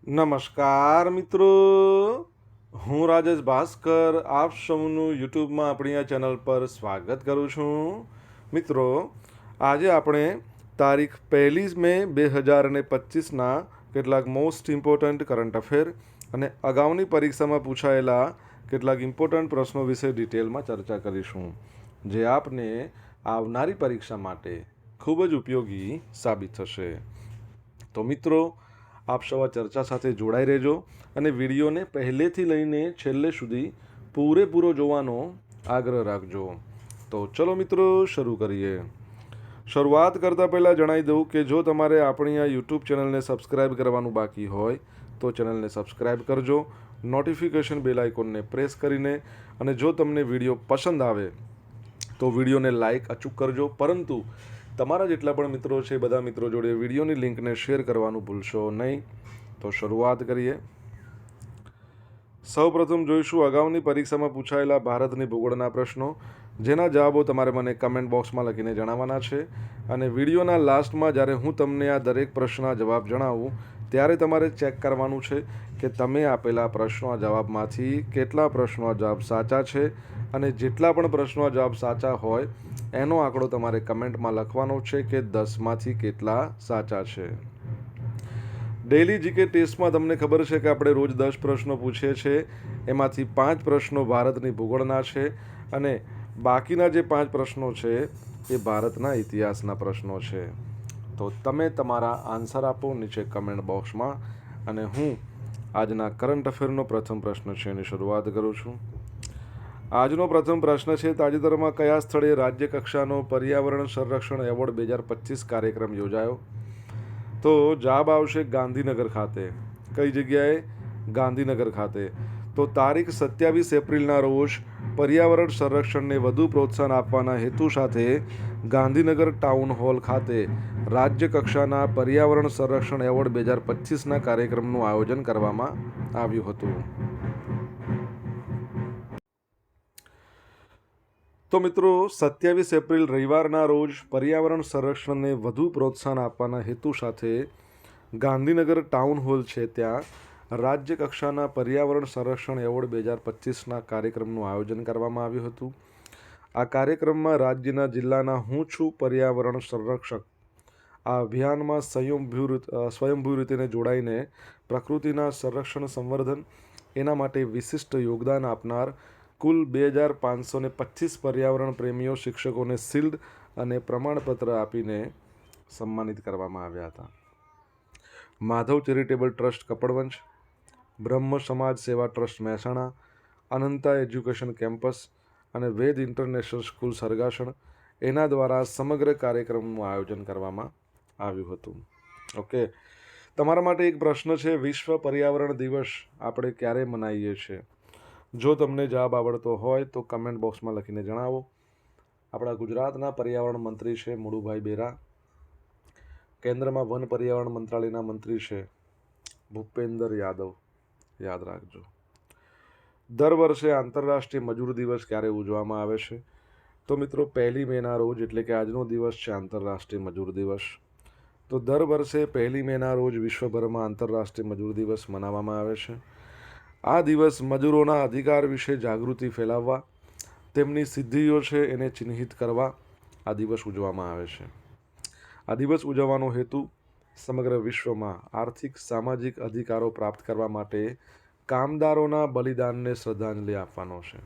નમસ્કાર મિત્રો, હું રાજેશ ભાસ્કર આપ સૌનું યુટ્યુબમાં આપણી આ ચેનલ પર સ્વાગત કરું છું. મિત્રો, આજે આપણે તારીખ 1 મે 2025ના કેટલાક મોસ્ટ ઇમ્પોર્ટન્ટ કરંટ અફેર અને અગાઉની પરીક્ષામાં પૂછાયેલા કેટલાક ઇમ્પોર્ટન્ટ પ્રશ્નો વિશે ડિટેલમાં ચર્ચા કરીશું, જે આપને આવનારી પરીક્ષા માટે ખૂબ જ ઉપયોગી સાબિત થશે. તો મિત્રો, આપ સૌ આ ચર્ચા સાથે જોડાઈ રહેજો અને વિડીયોને પહેલેથી લઈને છેલ્લે સુધી પૂરેપૂરો જોવાનો આગ્રહ રાખજો. તો ચલો મિત્રો, શરૂ કરીએ. શરૂઆત કરતાં પહેલાં જણાવી દઉં કે જો તમારે આપણી આ યુટ્યુબ ચેનલને સબસ્ક્રાઈબ કરવાનું બાકી હોય તો ચેનલને સબસ્ક્રાઈબ કરજો, નોટિફિકેશન બેલ આઇકોનને પ્રેસ કરીને, અને જો તમને વિડીયો પસંદ આવે તો વિડીયોને લાઈક અચૂક કરજો. પરંતુ તમારા જેટલા પણ મિત્રો છે એ બધા મિત્રો જોડે વિડીયોની લિંકને શેર કરવાનું ભૂલશો નહીં. તો શરૂઆત કરીએ. સૌપ્રથમ જોઈશું અગાઉની પરીક્ષામાં પૂછાયેલા ભારતની ભૂગોળના પ્રશ્નો, જેના જવાબો તમારે મને કમેન્ટ બોક્સમાં લખીને જણાવવાના છે. અને વિડીયોના લાસ્ટમાં જ્યારે હું તમને આ દરેક પ્રશ્નના જવાબ જણાવું ત્યારે તમારે ચેક કરવાનું છે કે તમે આપેલા પ્રશ્નોના જવાબમાંથી કેટલા પ્રશ્નોના જવાબ સાચા છે, અને જેટલા પણ પ્રશ્નોના જવાબ સાચા હોય એનો આંકડો તમારે કમેન્ટમાં લખવાનો છે કે 10માંથી કેટલા સાચા છે. ડેઇલી જીકે ટેસ્ટમાં તમને ખબર છે કે આપણે રોજ 10 પ્રશ્નો પૂછીએ છીએ, એમાંથી 5 પ્રશ્નો ભારતની ભૂગોળના છે અને બાકીના જે 5 પ્રશ્નો છે એ ભારતના ઇતિહાસના પ્રશ્નો છે. તો તમે તમારા આન્સર આપો નીચે કમેન્ટ બોક્સમાં, અને હું આજના કરંટ અફેરનો પ્રથમ પ્રશ્ન છે એની શરૂઆત કરું છું. આજનો પ્રથમ પ્રશ્ન છે, તાજેતરમાં કયા સ્થળે રાજ્ય કક્ષાનો પર્યાવરણ સંરક્ષણ એવોર્ડ 2025 કાર્યક્રમ યોજાયો? તો જવાબ આવશે ગાંધીનગર ખાતે. કઈ જગ્યાએ? ગાંધીનગર ખાતે. તો તારીખ 27 એપ્રિલના રોજ પર્યાવરણ સંરક્ષણને વધુ પ્રોત્સાહન આપવાના હેતુ સાથે ગાંધીનગર ટાઉન હોલ ખાતે રાજ્ય કક્ષાના પર્યાવરણ સંરક્ષણ એવોર્ડ 2025ના કાર્યક્રમનું આયોજન કરવામાં આવ્યું હતું. તો મિત્રો, 27 એપ્રિલ રવિવારના રોજ પર્યાવરણ સંરક્ષણને વધુ પ્રોત્સાહન આપવાના હેતુ સાથે ગાંધીનગર ટાઉન હોલ છે ત્યાં રાજ્ય કક્ષાના પર્યાવરણ સંરક્ષણ એવોર્ડ 2025ના કાર્યક્રમનું આયોજન કરવામાં આવ્યું હતું. આ કાર્યક્રમમાં રાજ્યના જિલ્લાના હું છું પર્યાવરણ સંરક્ષક આ અભિયાનમાં સ્વયંભૂ રીતે જોડાઈને પ્રકૃતિના સંરક્ષણ સંવર્ધન એના માટે વિશિષ્ટ યોગદાન આપનાર કુલ 2525 પર્યાવરણ પ્રેમીઓ શિક્ષકોને શિલ્ડ અને પ્રમાણપત્ર આપીને સન્માનિત કરવામાં આવ્યા હતા. માધવ ચેરિટેબલ ટ્રસ્ટ કપડવંજ, બ્રહ્મ સમાજ સેવા trust Mehsana, Ananta education campus અને વેદ ઇન્ટરનેશનલ સ્કૂલ સરગાસણ એના દ્વારા સમગ્ર કાર્યક્રમનું આયોજન કરવામાં આવ્યું હતું. ઓકે, તમારા માટે એક પ્રશ્ન છે, વિશ્વ પર્યાવરણ દિવસ આપણે ક્યારે મનાવીએ છીએ? જો તમને જવાબ આવડતો હોય તો કમેન્ટ બોક્સમાં લખીને જણાવો. આપણા ગુજરાતના પર્યાવરણ મંત્રી છે મુળુભાઈ બેરા. કેન્દ્રમાં વન પર્યાવરણ મંત્રાલયના મંત્રી છે ભૂપેન્દ્ર યાદવ. યાદ રાખજો. દર વર્ષે આંતરરાષ્ટ્રીય મજૂર દિવસ ક્યારે ઉજવવામાં આવે છે? તો મિત્રો, 1 મેના રોજ, એટલે કે આજનો દિવસ છે આંતરરાષ્ટ્રીય મજૂર દિવસ. તો દર વર્ષે 1 મેના રોજ વિશ્વભરમાં આંતરરાષ્ટ્રીય મજૂર દિવસ મનાવવામાં આવે છે. આ દિવસ મજૂરોના અધિકાર વિશે જાગૃતિ ફેલાવવા, તેમની સિદ્ધિઓ છે એને ચિહ્નિત કરવા આ દિવસ ઉજવવામાં આવે છે. આ દિવસ ઉજવવાનો હેતુ સમગ્ર વિશ્વમાં આર્થિક સામાજિક અધિકારો પ્રાપ્ત કરવા માટે કામદારોના બલિદાનને શ્રદ્ધાંજલિ આપવાનો છે.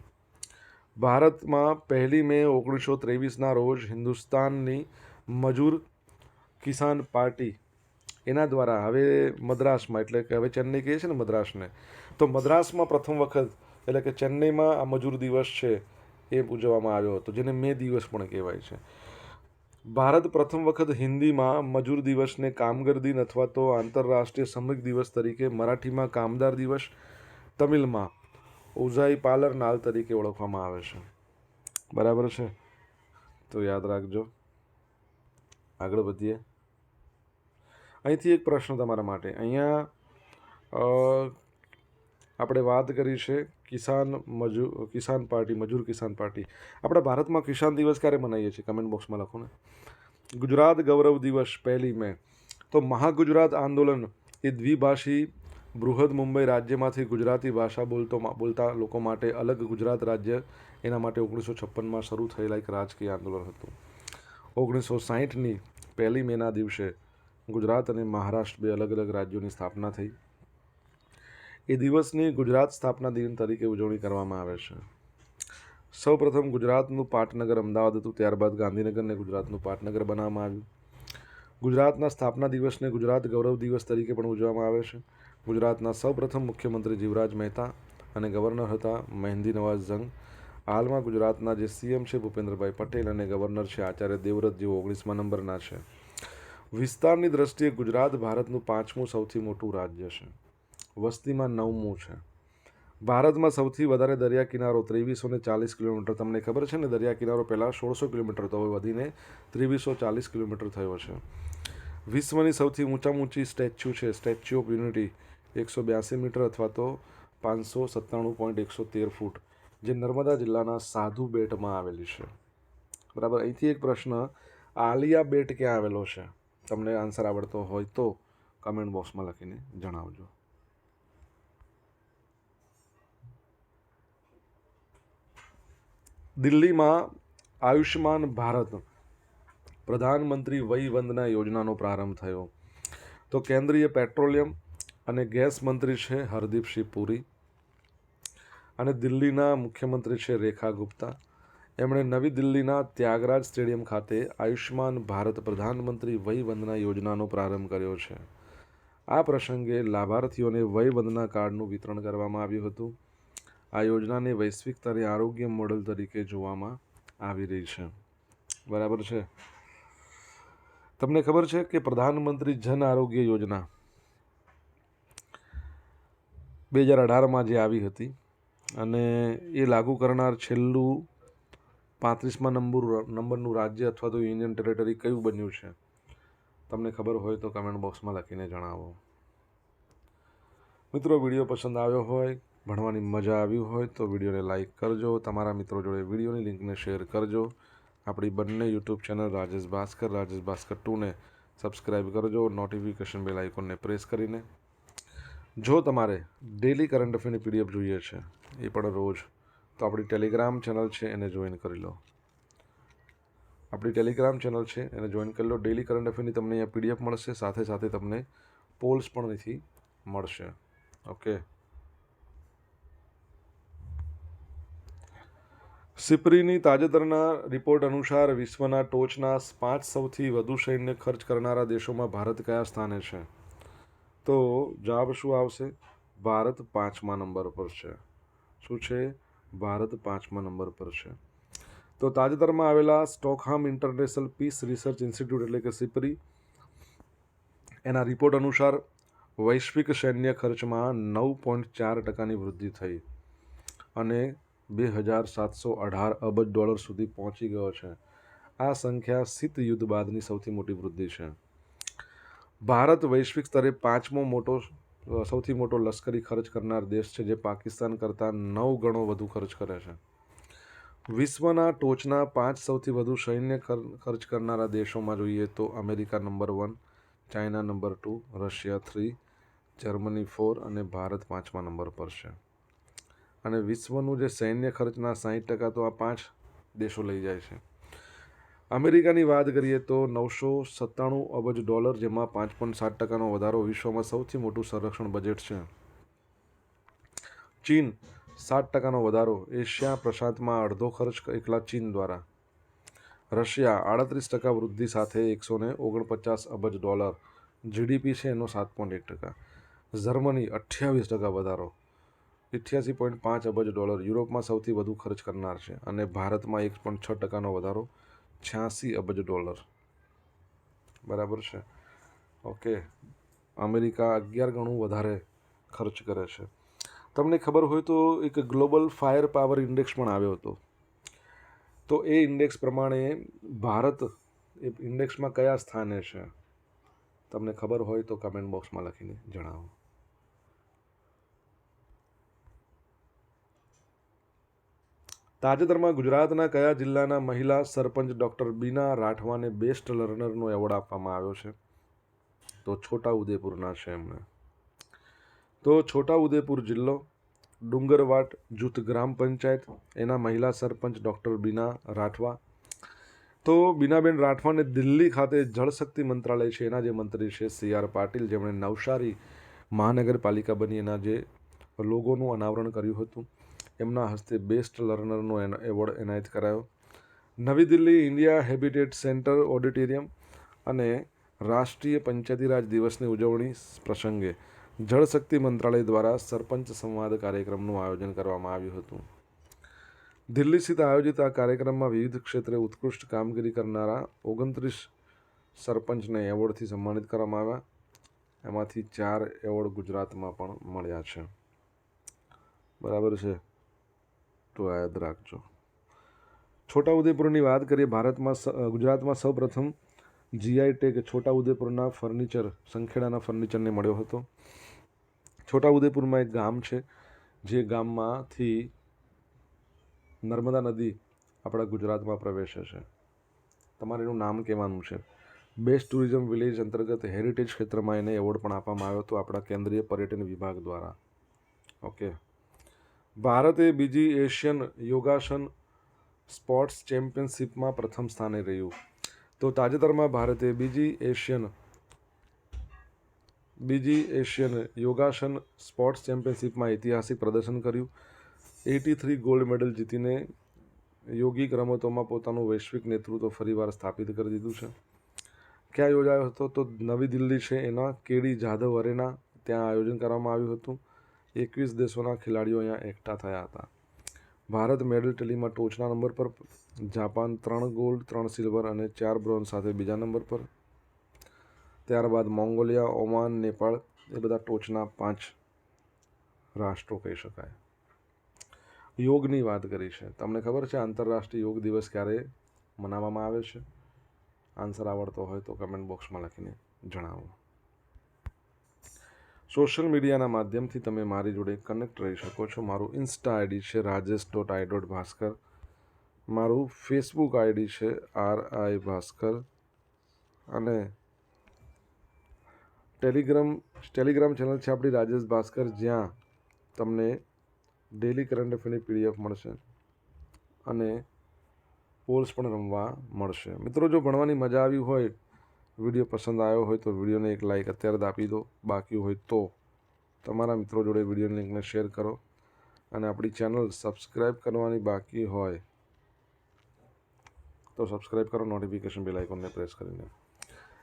ભારતમાં 1 મે 1923ના રોજ હિન્દુસ્તાનની મજૂર કિસાન પાર્ટી એના દ્વારા, હવે મદ્રાસમાં, એટલે કે હવે ચેન્નઈ કહે છે ને મદ્રાસને, તો મદ્રાસમાં પ્રથમ વખત, એટલે કે ચેન્નઈમાં આ મજૂર દિવસ છે એ ઉજવવામાં આવ્યો હતો, જેને મે દિવસ પણ કહેવાય છે. ભારત પ્રથમ વખત હિન્દીમાં મજૂર દિવસને કામગર દિન અથવા તો આંતરરાષ્ટ્રીય શ્રમિક દિવસ તરીકે, મરાઠીમાં કામદાર દિવસ, તમિલમાં ઉઝાઈ પાલર નાલ તરીકે ઓળખવામાં આવે છે. બરાબર છે? તો યાદ રાખજો. આગળ વધીએ. અહીંથી એક પ્રશ્ન તમારા માટે. અહીંયા આપણે વાત કરી છે કિસાન પાર્ટી, મજૂર કિસાન પાર્ટી. આપણા ભારતમાં કિસાન દિવસ ક્યારે મનાવીએ છીએ? કમેન્ટ બોક્સમાં લખો ને. ગુજરાત ગૌરવ દિવસ 1 મે. તો મહાગુજરાત આંદોલન એ દ્વિભાષી બૃહદ મુંબઈ રાજ્યમાંથી ગુજરાતી ભાષા બોલતા લોકો માટે અલગ ગુજરાત રાજ્ય એના માટે 1956માં શરૂ થયેલા એક રાજકીય આંદોલન હતું. 1960ની 1 મેના દિવસે ગુજરાત અને મહારાષ્ટ્ર બે અલગ અલગ રાજ્યોની સ્થાપના થઈ. એ દિવસની ગુજરાત સ્થાપના દિન તરીકે ઉજવણી કરવામાં આવે છે. સૌપ્રથમ ગુજરાતનું પાટનગર અમદાવાદ હતું, ત્યારબાદ ગાંધીનગરને ગુજરાતનું પાટનગર બનાવવામાં આવ્યું. ગુજરાતના સ્થાપના દિવસને ગુજરાત ગૌરવ દિવસ તરીકે પણ ઉજવવામાં આવે છે. ગુજરાતના સૌપ્રથમ મુખ્યમંત્રી જીવરાજ મહેતા અને ગવર્નર હતા મહેંદી નવાઝ જંગ. હાલમાં ગુજરાતના જે સીએમ છે ભૂપેન્દ્રભાઈ પટેલ અને ગવર્નર છે આચાર્ય દેવવ્રત, જેઓ 19મા નંબરના છે. વિસ્તારની દ્રષ્ટિએ ગુજરાત ભારતનું 5મું સૌથી મોટું રાજ્ય છે. વસ્તીમાં 9મું છે. ભારતમાં સૌથી વધારે દરિયા કિનારો 2340 કિલોમીટર. તમને ખબર છે ને, દરિયા કિનારો પહેલાં 1600 કિલોમીટર તો હવે વધીને 2340 કિલોમીટર થયો છે. વિશ્વની સૌથી ઊંચામાં ઊંચી સ્ટેચ્યુ છે સ્ટેચ્યુ ઓફ યુનિટી, 182 મીટર અથવા તો 597.113 ફૂટ, જે નર્મદા જિલ્લાના સાધુ બેટમાં આવેલી છે. બરાબર. અહીંથી એક પ્રશ્ન, આલિયા બેટ ક્યાં આવેલો છે? તમને આન્સર આવડતો હોય તો કમેન્ટ બોક્સમાં લખીને જણાવજો. દિલ્હીમાં આયુષ્માન ભારત પ્રધાનમંત્રી વય વંદના યોજનાનો પ્રારંભ થયો. તો કેન્દ્રીય પેટ્રોલિયમ અને ગેસ મંત્રી છે હરદીપસિંહ પુરી અને દિલ્હીના મુખ્યમંત્રી છે રેખા ગુપ્તા. એમણે નવી દિલ્હીના ત્યાગરાજ સ્ટેડિયમ ખાતે આયુષ્માન ભારત પ્રધાનમંત્રી વય વંદના યોજનાનો પ્રારંભ કર્યો છે. આ પ્રસંગે લાભાર્થીઓને વય વંદના કાર્ડનું વિતરણ કરવામાં આવ્યું હતું. આ યોજનાને વૈશ્વિક સ્તરે આરોગ્ય મોડેલ તરીકે જોવામાં આવી રહી છે. બરાબર છે. તમને ખબર છે કે પ્રધાનમંત્રી જન આરોગ્ય યોજના 2018માં જે આવી હતી અને એ લાગુ કરનાર છેલ્લું 35મા નંબરનું રાજ્ય અથવા તો યુનિયન ટેરેટરી કયું બન્યું છે? તમને ખબર હોય તો કમેન્ટ બોક્સમાં લખીને જણાવો. મિત્રો, વિડીયો પસંદ આવ્યો હોય, ભણવાની મજા આવી હોય તો વિડીયોને લાઇક કરજો. તમારા મિત્રો જોડે વિડીયોની લિંકને શેર કરજો. આપણી બંને યુટ્યુબ ચેનલ રાજેશ ભાસ્કર 2ને સબસ્ક્રાઈબ કરજો, નોટિફિકેશન બેલ આઇકોનને પ્રેસ કરીને. જો તમારે ડેલી કરંટ અફેરની પીડીએફ જોઈએ છે, એ પણ રોજ, તો આપણી ટેલિગ્રામ ચેનલ છે એને જોઈન કરી લો. આપણી ટેલિગ્રામ ચેનલ છે એને જોઈન કરી લો. ડેલી કરંટ અફેરની તમને અહીંયા પીડીએફ મળશે, સાથે સાથે તમને પોલ્સ પણ અહીંથી મળશે. ઓકે. સિપ્રીની તાજેતરના રિપોર્ટ અનુસાર વિશ્વના ટોચના 5 સૌથી વધુ સૈન્ય ખર્ચ કરનારા દેશોમાં ભારત કયા સ્થાને છે? તો જવાબ શું આવશે? ભારત 5મા નંબર પર છે. શું છે? ભારત 5મા નંબર પર છે. તો તાજેતરમાં આવેલા Stockholm International Peace Research Institute એટલે કે સિપ્રી, એના રિપોર્ટ અનુસાર વૈશ્વિક સૈન્ય ખર્ચમાં 9.4% વૃદ્ધિ થઈ અને $2,718 અબજ સુધી પહોંચી ગયો છે. આ સંખ્યા શીત યુદ્ધ બાદની સૌથી મોટી વૃદ્ધિ છે. ભારત વૈશ્વિક સ્તરે 5મો સૌથી મોટો લશ્કરી ખર્ચ કરનાર દેશ છે, જે પાકિસ્તાન કરતાં 9 ગણો વધુ ખર્ચ કરે છે. વિશ્વના ટોચના 5 સૌથી વધુ સૈન્ય ખર્ચ કરનારા દેશોમાં જોઈએ તો America number 1, China number 2, Russia 3, Germany 4 અને ભારત 5મા નંબર પર છે. અને વિશ્વનું જે સૈન્ય ખર્ચના 60% તો આ 5 દેશો લઈ જાય છે. અમેરિકાની વાત કરીએ તો $997 અબજ, જેમાં 5.7%નો વધારો, વિશ્વમાં સૌથી મોટું સંરક્ષણ બજેટ છે. ચીન 7%નો વધારો, એશિયા પ્રશાંતમાં અડધો ખર્ચ એકલા ચીન દ્વારા. રશિયા 38% વૃદ્ધિ સાથે $149 અબજ, જીડીપી છે એનો 7.1%. જર્મની 28% વધારો, $88.5 અબજ. યુરોપમાં સૌથી વધુ ખર્ચ કરનાર છે. અને ભારતમાં 1.6%નો વધારો, $86 અબજ. બરાબર છે. ઓકે. અમેરિકા 11 ગણું વધારે ખર્ચ કરે છે. તમને ખબર હોય તો એક ગ્લોબલ ફાયર પાવર ઇન્ડેક્સ પણ આવ્યો હતો. તો એ ઇન્ડેક્સ પ્રમાણે ભારત એ ઇન્ડેક્સમાં કયા સ્થાને છે? તમને ખબર હોય તો કમેન્ટ બોક્સમાં લખીને જણાવો. તાજેતરમાં ગુજરાતના કયા જિલ્લાના મહિલા સરપંચ ડૉક્ટર બીના રાઠવાને બેસ્ટ લર્નરનો એવોર્ડ આપવામાં આવ્યો છે? તો છોટાઉદેપુરના છે એમને. તો છોટાઉદેપુર જિલ્લો, ડુંગરવાટ જૂથ ગ્રામ પંચાયત, એના મહિલા સરપંચ ડૉક્ટર બીના રાઠવા. તો બીનાબેન રાઠવાને દિલ્હી ખાતે જળશક્તિ મંત્રાલય છે એના જે મંત્રી છે CR પાટીલ, જેમણે નવસારી મહાનગરપાલિકા બની એના જે લોગોનું અનાવરણ કર્યું હતું, એમના હસ્તે બેસ્ટ લર્નરનો એવોર્ડ એનાયત કરાયો. નવી Delhi India habitat centre auditorium અને રાષ્ટ્રીય પંચાયતી રાજ દિવસની ઉજવણી પ્રસંગે જળશક્તિ મંત્રાલય દ્વારા સરપંચ સંવાદ કાર્યક્રમનું આયોજન કરવામાં આવ્યું હતું. દિલ્હી સ્થિત આયોજિત આ કાર્યક્રમમાં વિવિધ ક્ષેત્રે ઉત્કૃષ્ટ કામગીરી કરનારા 29 સરપંચને એવોર્ડથી સન્માનિત કરવામાં આવ્યા. એમાંથી 4 એવોર્ડ ગુજરાતમાં પણ મળ્યા છે. બરાબર છે, તો યાદ રાખજો. છોટાઉદેપુરની વાત કરીએ, ગુજરાતમાં સૌપ્રથમ GI ટેગ છોટાઉદેપુરના ફર્નિચર, સંખેડાના ફર્નિચરને મળ્યો હતો. છોટાઉદેપુરમાં એક ગામ છે જે ગામમાંથી નર્મદા નદી આપણા ગુજરાતમાં પ્રવેશે છે. તમારે એનું નામ કહેવાનું છે. બેસ્ટ ટુરિઝમ વિલેજ અંતર્ગત હેરિટેજ ક્ષેત્રમાં એને એવોર્ડ પણ આપવામાં આવ્યો હતો આપણા કેન્દ્રીય પર્યટન વિભાગ દ્વારા. ઓકે. ભારતે બીજી એશિયન યોગાસન સ્પોર્ટ્સ ચેમ્પિયનશિપમાં પ્રથમ સ્થાને રહ્યું. તો તાજેતરમાં ભારતે બીજી એશિયન યોગાસન સ્પોર્ટ્સ ચેમ્પિયનશિપમાં ઐતિહાસિક પ્રદર્શન કર્યું. 83 ગોલ્ડ મેડલ જીતીને યોગિક રમતોમાં પોતાનું વૈશ્વિક નેતૃત્વ ફરીવાર સ્થાપિત કરી દીધું છે. ક્યાં યોજાયો હતો? તો નવી દિલ્હી છે એના કેડી જાધવ અરેના, ત્યાં આયોજન કરવામાં આવ્યું હતું. 21 દેશોના ખેલાડીઓ અહીંયા એકઠા થયા હતા. ભારત મેડલ ટેલીમાં ટોચના નંબર પર, જાપાન 3 ગોલ્ડ 3 સિલ્વર અને 4 બ્રોન્ઝ સાથે બીજા નંબર પર. ત્યારબાદ મોંગોલિયા, ઓમાન, નેપાળ એ બધા ટોચના 5 રાષ્ટ્રો કહી શકાય. યોગની વાત કરી છે. તમને ખબર છે આંતરરાષ્ટ્રીય યોગ દિવસ ક્યારે મનાવવામાં આવે છે? આન્સર આવડતો હોય તો કમેન્ટ બોક્સમાં લખીને જણાવો. સોશિયલ મીડિયાના માધ્યમથી તમે મારી જોડે કનેક્ટ રહી શકો છો. મારું ઇન્સ્ટા આઈડી છે rajesh.i.bhaskar. મારું ફેસબુક આઈડી છે RI ભાસ્કર. અને ટેલિગ્રામ ચેનલ છે આપણી રાજેશ ભાસ્કર, જ્યાં તમને ડેલી કરંટ અફેરની PDF મળશે અને પોલ્સ પણ રમવા મળશે. મિત્રો, જો ભણવાની મજા આવી હોય, વિડીયો પસંદ આવ્યો હોય તો વિડીયોને એક લાઇક અત્યારે જ આપી દો. બાકી હોય તો તમારા મિત્રો જોડે વિડીયોની લિંકને શેર કરો અને આપણી ચેનલ સબસ્ક્રાઈબ કરવાની બાકી હોય તો સબસ્ક્રાઈબ કરો, નોટિફિકેશન બેલ આઇકોનને પ્રેસ કરીને.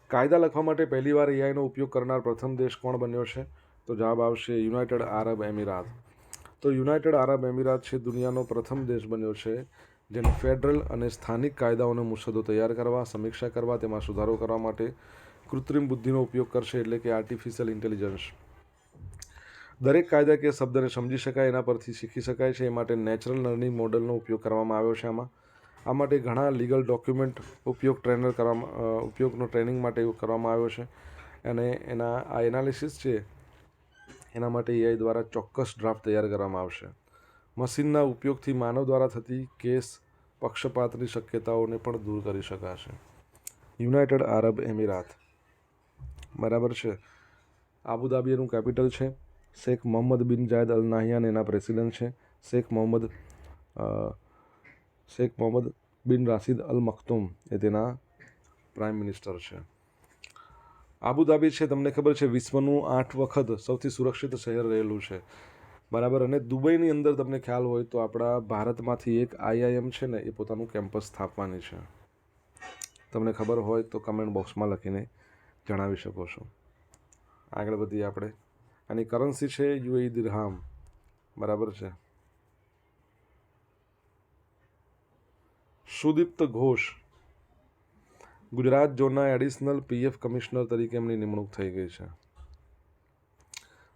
કાયદા લખવા માટે પહેલીવાર AIનો ઉપયોગ કરનાર પ્રથમ દેશ કોણ બન્યો છે? તો જવાબ આવશે યુનાઇટેડ આરબ એમિરાત. તો યુનાઇટેડ આરબ એમિરાત છે દુનિયાનો પ્રથમ દેશ બન્યો છે જેને ફેડરલ અને સ્થાનિક કાયદાઓનો મુસદ્દો તૈયાર કરવા, સમીક્ષા કરવા, તેમાં સુધારો કરવા માટે કૃત્રિમ બુદ્ધિનો ઉપયોગ કરશે, એટલે કે આર્ટિફિશિયલ ઇન્ટેલિજન્સ. દરેક કાયદાકીય શબ્દને સમજી શકાય, એના પરથી શીખી શકાય છે. એ માટે નેચરલ લર્નિંગ મોડલનો ઉપયોગ કરવામાં આવ્યો છે. આ માટે ઘણા લીગલ ડોક્યુમેન્ટ ઉપયોગનો ટ્રેનિંગ માટે કરવામાં આવ્યો છે. અને એના આ એનાલિસિસ છે એના માટે AI દ્વારા ચોક્કસ ડ્રાફ્ટ તૈયાર કરવામાં આવશે. મશીનના ઉપયોગથી માનવ દ્વારા થતી કેસ પક્ષપાતની શક્યતાઓને પણ દૂર કરી શકાશે. યુનાઇટેડ આરબ એમિરાત, બરાબર છે. આબુધાબી એનું કેપિટલ છે. શેખ મોહમ્મદ બિન જાયદ અલ નાહયાન એના પ્રેસિડેન્ટ છે. શેખ મોહમ્મદ બિન રાશિદ અલ મખતુમ એ તેના પ્રાઇમ મિનિસ્ટર છે. આબુધાબી છે, તમને ખબર છે, વિશ્વનું 8 વખત સૌથી સુરક્ષિત શહેર રહેલું છે. બરાબર. અને દુબઈની અંદર તમને ખ્યાલ હોય તો આપણા ભારતમાંથી એક IIM છે ને એ પોતાનું કેમ્પસ સ્થાપવાની છે. તમને ખબર હોય તો કમેન્ટ બોક્સમાં લખીને જણાવી શકો છો. આગળ વધીએ આપણે. આની કરન્સી છે UAE દિરહામ, બરાબર છે. સુદીપ્ત ઘોષ ગુજરાત ઝોનના એડિશનલ PF કમિશનર તરીકે એમની નિમણૂક થઈ ગઈ છે.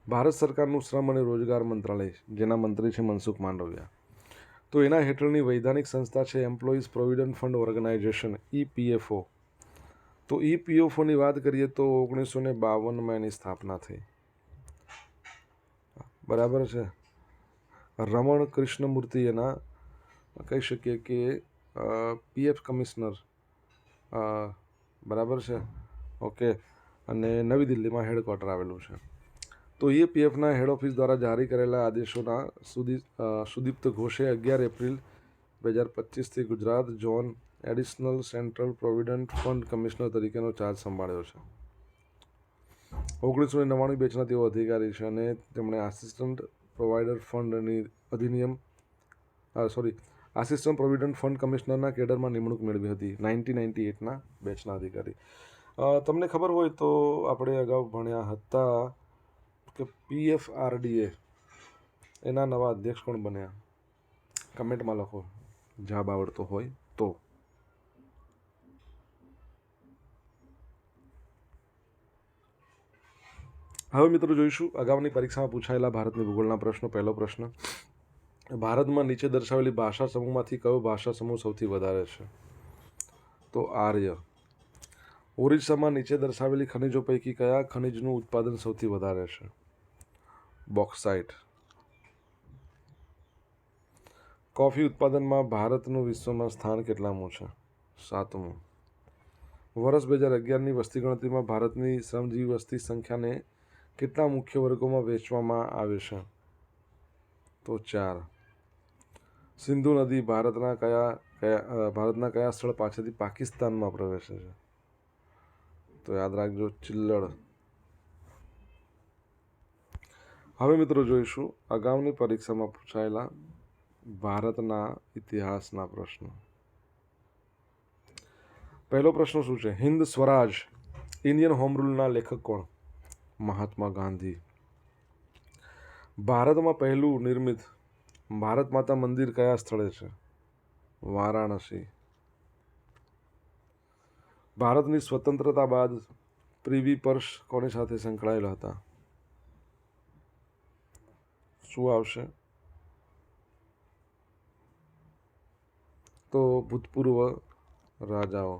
ભારત સરકારનું શ્રમ અને રોજગાર મંત્રાલય, જેના મંત્રી છે મનસુખ માંડવિયા, તો એના હેઠળની વૈધાનિક સંસ્થા છે employees provident fund organization, EPFO. તો EPFOની વાત કરીએ તો 1952માં એની સ્થાપના થઈ, બરાબર છે. રમણ કૃષ્ણમૂર્તિ એના કહી શકીએ કે PF કમિશનર, બરાબર છે. ઓકે. અને નવી દિલ્હીમાં હેડક્વાર્ટર આવેલું છે. તો તો EPFના હેડ ઓફિસ દ્વારા જારી કરેલા આદેશોના સુદીપ્ત ઘોષે 11 એપ્રિલ 2025થી Gujarat zone additional central provident fund commissioner તરીકેનો ચાર્જ સંભાળ્યો છે. 1999 બેચના તેઓ અધિકારી છે અને તેમણે આસિસ્ટન્ટ પ્રોવિડન્ટ ફંડ કમિશનરના કેડરમાં નિમણૂક મેળવી હતી. 1998ના બેચના અધિકારી. તમને ખબર હોય તો આપણે અગાઉ ભણ્યા હતા કે PFRDA એના નવા અધ્યક્ષ કોણ બન્યા? કમેન્ટમાં લખો જવાબ આવડતો હોય તો. હવે મિત્રો જોઈશું અગાઉની પરીક્ષામાં પૂછાયેલા ભારતની ભૂગોળના પ્રશ્નો. પહેલો પ્રશ્ન, ભારતમાં નીચે દર્શાવેલી ભાષા સમૂહમાંથી કયો ભાષા સમૂહ સૌથી વધારે છે? તો આર્ય. ઓરિસ્સામાં નીચે દર્શાવેલી ખનિજો પૈકી કયા ખનિજનું ઉત્પાદન સૌથી વધારે છે? બોક્સાઇટ. કોફી ઉત્પાદનમાં ભારતનું વિશ્વમાં સ્થાન કેટલામું છે? 7મું. વર્ષ 2011ની વસ્તી ગણતરીમાં ભારતની શ્રમજીવી વસ્તી સંખ્યાને કેટલા મુખ્ય વર્ગોમાં વહેંચવામાં આવે છે? તો 4. સિંધુ નદી ભારતના કયા સ્થળ પાસેથી પાકિસ્તાનમાં પ્રવેશે છે? તો યાદ રાખજો, ચિલ્લડ. હવે મિત્રો જોઈશું અગાઉની પરીક્ષામાં પૂછાયેલા ભારતના ઇતિહાસના પ્રશ્નો. પહેલો પ્રશ્ન શું છે? હિન્દ સ્વરાજ ઇન્ડિયન હોમ રૂલના લેખક કોણ? મહાત્મા ગાંધી. ભારતમાં પહેલું નિર્મિત ભારત માતા મંદિર કયા સ્થળે છે? વારાણસી. ભારતની સ્વતંત્રતા બાદ પ્રિવી પર્સ કોની સાથે સંકળાયેલા હતા? શું આવશે? તો ભૂતપૂર્વ રાજાઓ.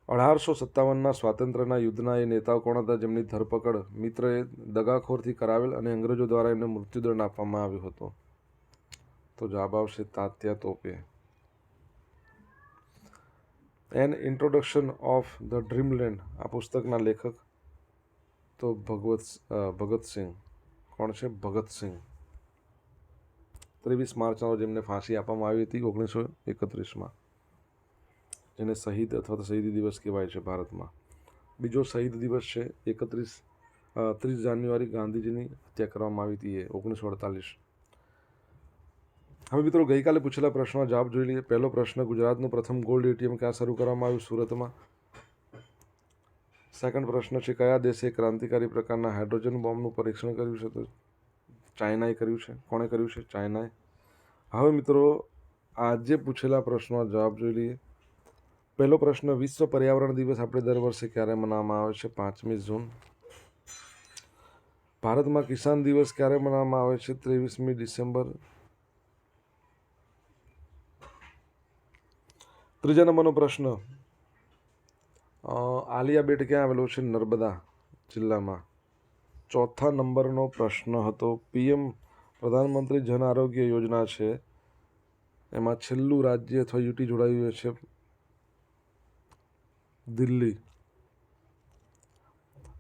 1857ના સ્વાતંત્ર્યના યુદ્ધના એ નેતાઓ કોણ હતા જેમની ધરપકડ મિત્રએ દગાખોરથી કરાવેલ અને અંગ્રેજો દ્વારા એમને મૃત્યુદંડ આપવામાં આવ્યો હતો? તો જવાબ આવશે Tatya Tope. An introduction of the dreamland આ પુસ્તકના લેખક? તો ભગતસિંહ. કોણ છે? ભગતસિંહ. 23 માર્ચના રોજ એમને ફાંસી આપવામાં આવી હતી 1931માં, જેને શહીદ અથવા તો શહીદી દિવસ કહેવાય છે ભારતમાં. બીજો શહીદ દિવસ છે 30 જાન્યુઆરી, ગાંધીજીની હત્યા કરવામાં આવી હતી એ 1948. હવે મિત્રો ગઈકાલે પૂછેલા પ્રશ્નનો જવાબ જોઈ લઈએ. પહેલો પ્રશ્ન, ગુજરાતનું પ્રથમ ગોલ્ડ ATM ક્યાં શરૂ કરવામાં આવ્યું? સુરતમાં. સેકન્ડ પ્રશ્ન છે, કયા દેશે ક્રાંતિકારી પ્રકારના હાઇડ્રોજન બોમ્બનું પરીક્ષણ કર્યું છે? તો ચાઇનાએ કર્યું છે. કોણે કર્યું છે? ચાઇનાએ. હવે મિત્રો આજે પૂછેલા પ્રશ્નનો જવાબ જોઈ લઈએ. પહેલો પ્રશ્ન, વિશ્વ પર્યાવરણ દિવસ આપણે દર વર્ષે ક્યારે મનાવવામાં આવે છે? 5મી જૂન. ભારતમાં કિસાન દિવસ ક્યારે મનાવવામાં આવે છે? 23મી ડિસેમ્બર. ત્રીજા નંબરનો પ્રશ્ન, આલિયા બેટ ક્યાં આવેલો છે? નર્મદા જિલ્લામાં. ચોથા નંબરનો પ્રશ્ન હતો, PM પ્રધાનમંત્રી જન આરોગ્ય યોજના છે એમાં છેલ્લું રાજ્ય અથવા યુટી જોડાયું છે દિલ્હી.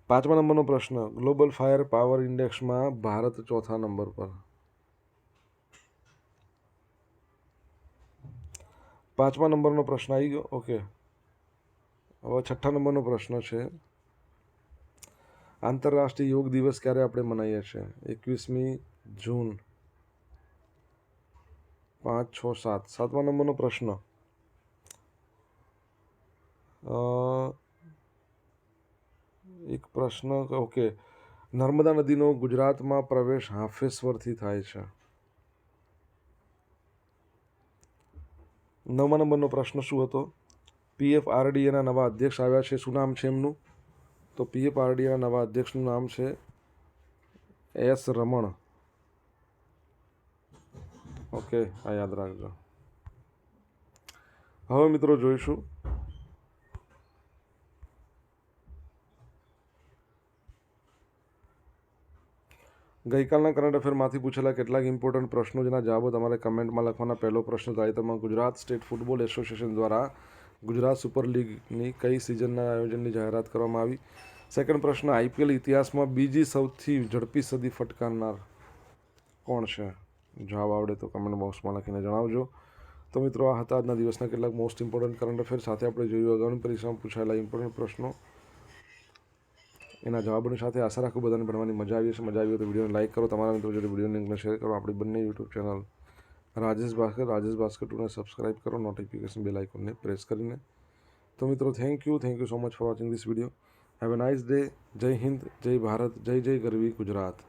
5મા નંબરનો પ્રશ્ન, ગ્લોબલ ફાયર પાવર ઇન્ડેક્સમાં ભારત ચોથા નંબર પર. 5મા નંબરનો પ્રશ્ન આવી ગયો. ઓકે. હવે 6ઠ્ઠા નંબરનો પ્રશ્ન છે, આંતરરાષ્ટ્રીય યોગ દિવસ ક્યારે આપણે મનાવીએ છીએ? 21મી જૂન. 5, 6, 7. 7મા નંબરનો પ્રશ્ન, એક પ્રશ્ન, ઓકે, નર્મદા નદીનો ગુજરાતમાં પ્રવેશ હાંફેશ્વરથી થાય છે. 9મા નંબરનો પ્રશ્ન શું હતો? PFRDAના નવા અધ્યક્ષ આવ્યા છે, શું નામ છે એમનું? તો PFRDAના નવા અધ્યક્ષનું નામ છે S. રમણ. ઓકે, આ યાદ રાખજો. હવે મિત્રો જોઈશું ગઈકાલના કરંટ અફેરમાંથી પૂછેલા કેટલાક ઇમ્પોર્ટન્ટ પ્રશ્નો જેના જવાબો તમારે કમેન્ટમાં લખવાના. પહેલો પ્રશ્ન, તાજેતરમાં ગુજરાત સ્ટેટ ફૂટબોલ એસોસિએશન દ્વારા ગુજરાત સુપર લીગની કઈ સિઝનના આયોજનની જાહેરાત કરવામાં આવી? સેકન્ડ પ્રશ્ન, આઈપીએલ ઇતિહાસમાં બીજી સૌથી ઝડપી સદી ફટકારનાર કોણ છે? જવાબ આવડે તો કમેન્ટ બોક્સમાં લખીને જણાવજો. તો મિત્રો, આ હતા આજના દિવસના કેટલાક મોસ્ટ ઇમ્પોર્ટન્ટ કરંટ અફેર. સાથે આપણે જોયું અગાઉની પરીક્ષામાં પૂછાયેલા ઇમ્પોર્ટન્ટ પ્રશ્નો, એના જવાબોની સાથે. આશા રાખું બધાને ભણવાની મજા આવી હશે. મજા આવી હોય તો વિડીયોને લાઇક કરો, તમારા મિત્રો જોડે વિડીયો લિંકને શેર કરો. આપણી બંને યુટ્યુબ ચેનલ રાજેશ ભાસ્કર 2ને સબસ્ક્રાઇબ કરો, નોટિફિકેશન બેલ આઇકોનને પ્રેસ કરીને. તો મિત્રો, thank you so much for watching this video. Have a nice day. Jai Hind, જય ભારત, જય જય ગરવી ગુજરાત.